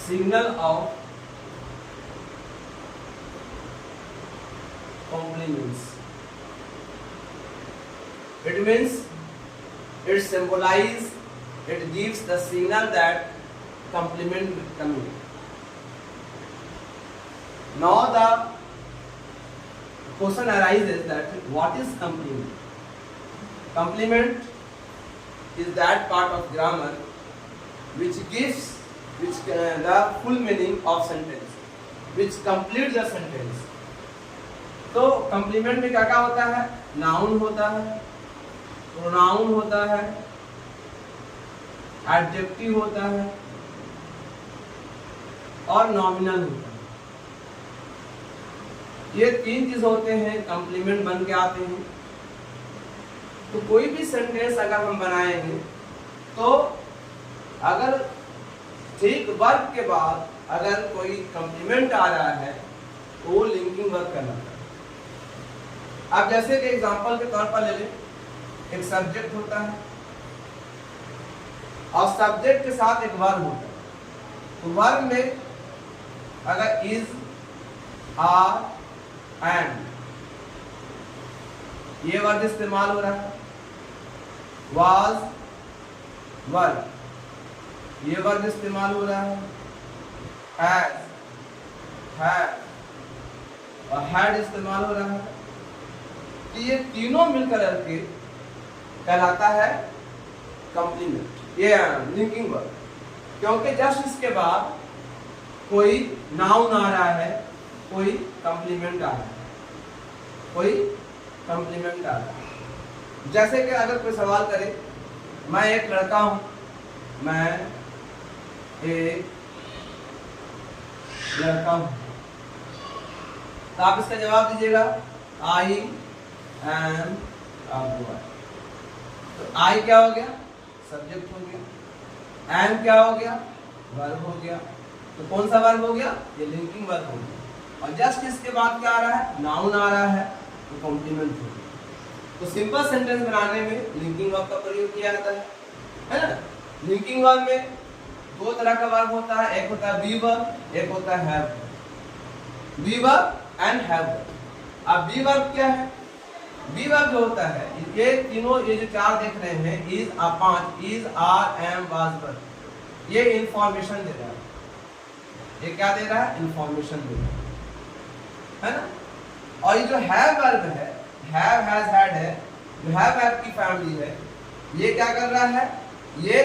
signal of complements. It means it symbolizes, it gives the signal that complement coming. Now the question arises that what is complement? Complement is that part of grammar which gives the full meaning of sentence, which complete the sentence. तो complement में क्या क्या होता है? Noun होता है, pronoun होता है, adjective होता है और nominal होता है। ये तीन चीज होते हैं, कंप्लीमेंट बन के आते हैं। तो कोई भी सेंटेंस अगर हम बनाएंगे तो अगर ठीक वर्ब के बाद अगर कोई कंप्लीमेंट आ रहा है तो वो लिंकिंग वर्ब कहलाता है। अब जैसे कि एग्जांपल के तौर पर ले लें, एक सब्जेक्ट होता है और सब्जेक्ट के साथ एक वर्ब होता है। तो वर्ब में अगर इज, आर, एंड ये वर्ड इस्तेमाल हो रहा है, वाज, वर्ब ये वर्ड इस्तेमाल हो रहा है, हैज, हैड और हैड इस्तेमाल हो रहा है। तो ये तीनों मिलकर के कहलाता है कंप्लीमेंट, ये लिंकिंग वर्ब। क्योंकि जस्ट इसके बाद कोई नाउन आ रहा है, कोई कंप्लीमेंट आ रहा है, कोई कंप्लीमेंट आ रहा है। जैसे कि अगर कोई सवाल करे, मैं एक लड़का हूं, मैं एक लड़का हूं, तो आप इसका जवाब दीजिएगा आई एम अ बॉय। तो आई क्या हो गया? सब्जेक्ट हो गया। एम क्या हो गया? वर्ब हो गया। तो कौन सा वर्ब हो गया? ये लिंकिंग वर्ब हो गया। और जस्ट इसके बाद क्या आ रहा है? नाउन आ रहा है, तो कॉम्प्लीमेंट हो गया। तो सिंपल सेंटेंस बनाने में लिंकिंग वर्ब का प्रयोग किया जाता है ना? लिंकिंग वर्ब में दो तरह का वर्ब होता है, एक होता है बी वर्ब, एक होता है have verb. Be verb and have verb. अब बी वर्ब क्या है? बी वर्ब जो होता है, ये तीनों, ये जो चार देख रहे हैं, इज, पांच, इज, आर, एम, वाज, वर, ये इंफॉर्मेशन दे रहा है। ये क्या दे रहा है? इंफॉर्मेशन दे रहा है ना? और ये जो हैव वर्ब है, हैव, हैज, हैड है, जो हैव वर्ब की फैमिली है, ये क्या कर रहा है? ये